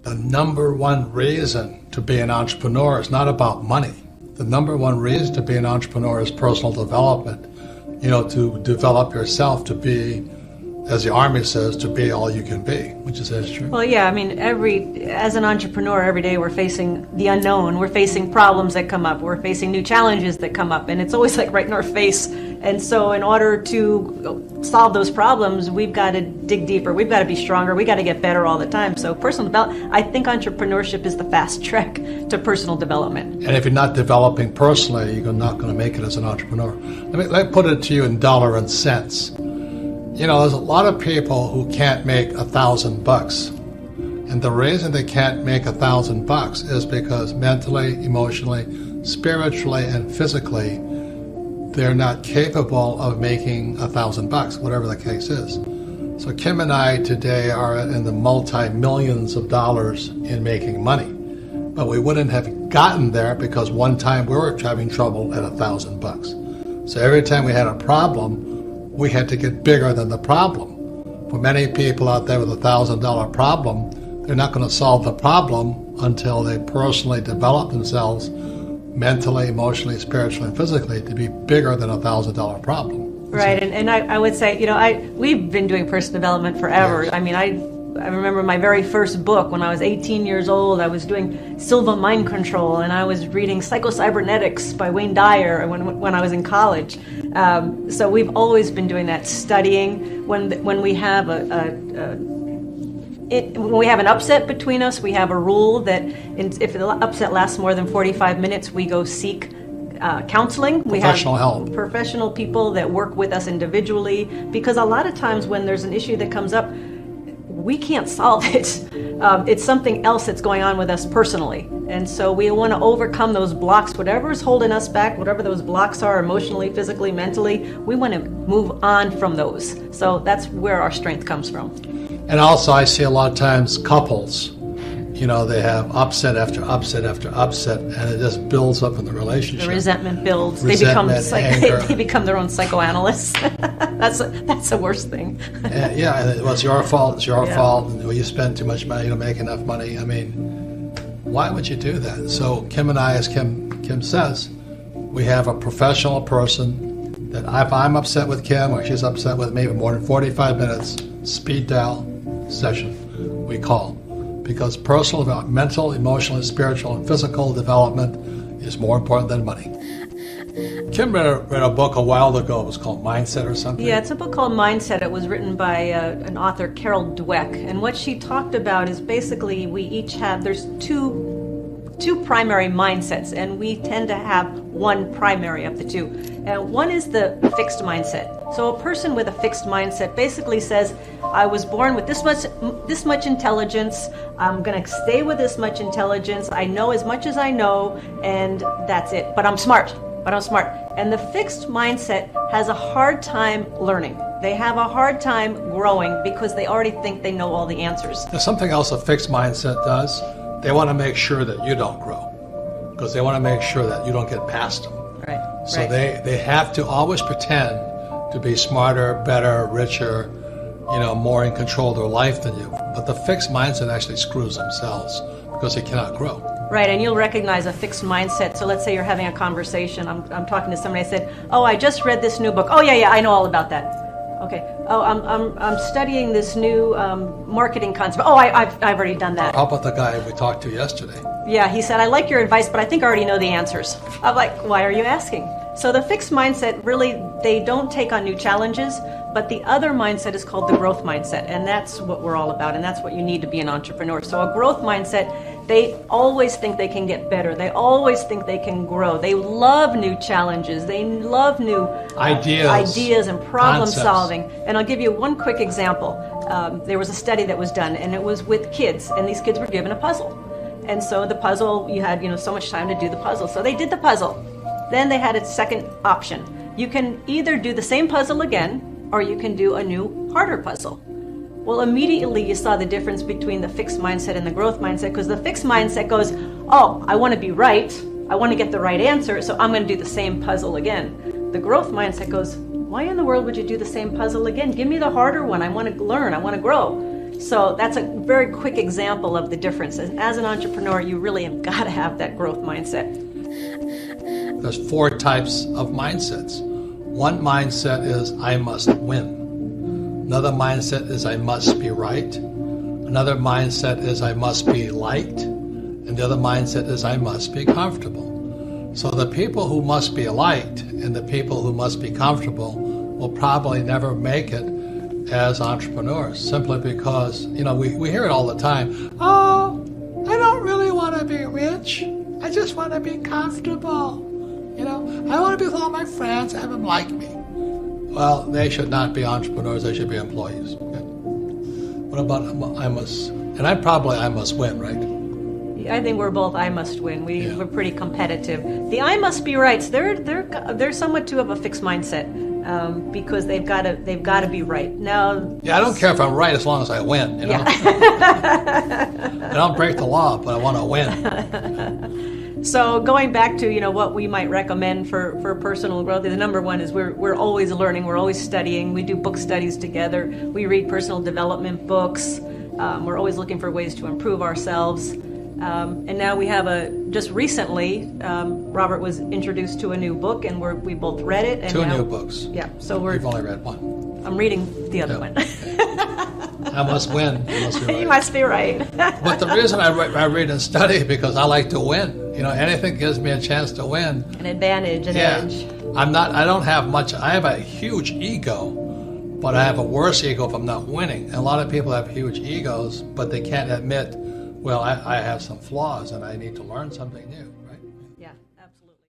The number one reason to be an entrepreneur is not about money. The number one reason to be an entrepreneur is personal development. To develop yourself to be, as the Army says, to be all you can be, which is true. Well, yeah, I mean, as an entrepreneur, every day we're facing the unknown. We're facing problems that come up. We're facing new challenges that come up, and it's always like right in our face. And so in order to solve those problems, we've got to dig deeper. We've got to be stronger. We've got to get better all the time. So personal development, I think entrepreneurship is the fast track to personal development. And if you're not developing personally, you're not going to make it as an entrepreneur. Let me put it to you in dollar and cents. There's a lot of people who can't make $1,000. And the reason they can't make $1,000 is because mentally, emotionally, spiritually, and physically, they're not capable of making $1,000, whatever the case is. So Kim and I today are in the multi-millions of dollars in making money. But we wouldn't have gotten there because one time we were having trouble at $1,000. So every time we had a problem, we had to get bigger than the problem. For many people out there with $1,000 problem, they're not going to solve the problem until they personally develop themselves mentally, emotionally, spiritually, and physically to be bigger than $1,000 problem. Right, and I would say, we've been doing personal development forever. Yes. I mean, I remember my very first book when I was 18 years old. I was doing Silva Mind Control, and I was reading Psycho-Cybernetics by Wayne Dyer when I was in college. So we've always been doing that, studying. When we have when we have an upset between us, we have a rule that if the upset lasts more than 45 minutes, we go seek counseling. We have help. Professional people that work with us individually, because a lot of times when there's an issue that comes up, we can't solve it. It's something else that's going on with us personally. And so we want to overcome those blocks, whatever is holding us back, whatever those blocks are emotionally, physically, mentally, we want to move on from those. So that's where our strength comes from. And also I see a lot of times couples, they have upset after upset after upset, and it just builds up in the relationship. The resentment builds. Anger. They become their own psychoanalysts. That's the worst thing. And it's your fault. It's your fault. And you spend too much money, you don't make enough money. I mean, why would you do that? So Kim and I, as Kim says, we have a professional person that if I'm upset with Kim or she's upset with me for more than 45 minutes, speed dial session we call. Because personal, mental, emotional, spiritual, and physical development is more important than money. Kim read a book a while ago. It was called Mindset or something. Yeah, it's a book called Mindset. It was written by an author, Carol Dweck. And what she talked about is basically there's two primary mindsets, and we tend to have one primary of the two. One is the fixed mindset. So a person with a fixed mindset basically says, I was born with this much intelligence, I'm going to stay with this much intelligence, I know as much as I know, and that's it. But I'm smart. And the fixed mindset has a hard time learning. They have a hard time growing because they already think they know all the answers. There's something else a fixed mindset does. They want to make sure that you don't grow, because they want to make sure that you don't get past them. Right. So they have to always pretend to be smarter, better, richer, more in control of their life than you. But the fixed mindset actually screws themselves because they cannot grow. Right, and you'll recognize a fixed mindset. So let's say you're having a conversation. I'm talking to somebody. I said, "Oh, I just read this new book. Oh, yeah, I know all about that." Okay. Oh, I'm studying this new marketing concept. Oh, I've already done that. How about the guy we talked to yesterday? Yeah, he said, I like your advice, but I think I already know the answers. I'm like, why are you asking? So the fixed mindset, really, they don't take on new challenges, but the other mindset is called the growth mindset, and that's what we're all about, and that's what you need to be an entrepreneur. So a growth mindset, they always think they can get better. They always think they can grow. They love new challenges. They love new ideas and problem solving. And I'll give you one quick example. There was a study that was done, and it was with kids, and these kids were given a puzzle. And so the puzzle, you had so much time to do the puzzle. So they did the puzzle. Then they had a second option. You can either do the same puzzle again, or you can do a new, harder puzzle. Well, immediately you saw the difference between the fixed mindset and the growth mindset, because the fixed mindset goes, oh, I want to be right. I want to get the right answer, so I'm going to do the same puzzle again. The growth mindset goes, why in the world would you do the same puzzle again? Give me the harder one. I want to learn. I want to grow. So that's a very quick example of the difference. As an entrepreneur, you really have got to have that growth mindset. There's 4 types of mindsets. One mindset is I must win. Another mindset is I must be right. Another mindset is I must be liked. And the other mindset is I must be comfortable. So the people who must be liked and the people who must be comfortable will probably never make it as entrepreneurs, simply because, we hear it all the time. Oh, I don't really want to be rich. I just want to be comfortable. I want to be with all my friends, have them like me. Well, they should not be entrepreneurs. They should be employees. Okay. What about I must? And I must win, right? I think we're both I must win. We're pretty competitive. The I must be rights, they're somewhat too of a fixed mindset. Because they've got to be right. Now, I don't care if I'm right as long as I win. Yeah. I don't break the law, but I want to win. So going back to what we might recommend for personal growth, the number one is we're always learning, we're always studying. We do book studies together. We read personal development books. We're always looking for ways to improve ourselves. And now we have just recently, Robert was introduced to a new book, and we both read it. And 2 new books. Yeah, so You've only read one. I'm reading the other one. I must win. You must be right. You must be right. But the reason I read and study is because I like to win. Anything gives me a chance to win. An advantage, an edge. I don't have much. I have a huge ego, but I have a worse ego if I'm not winning. And a lot of people have huge egos, but they can't admit, well, I have some flaws and I need to learn something new.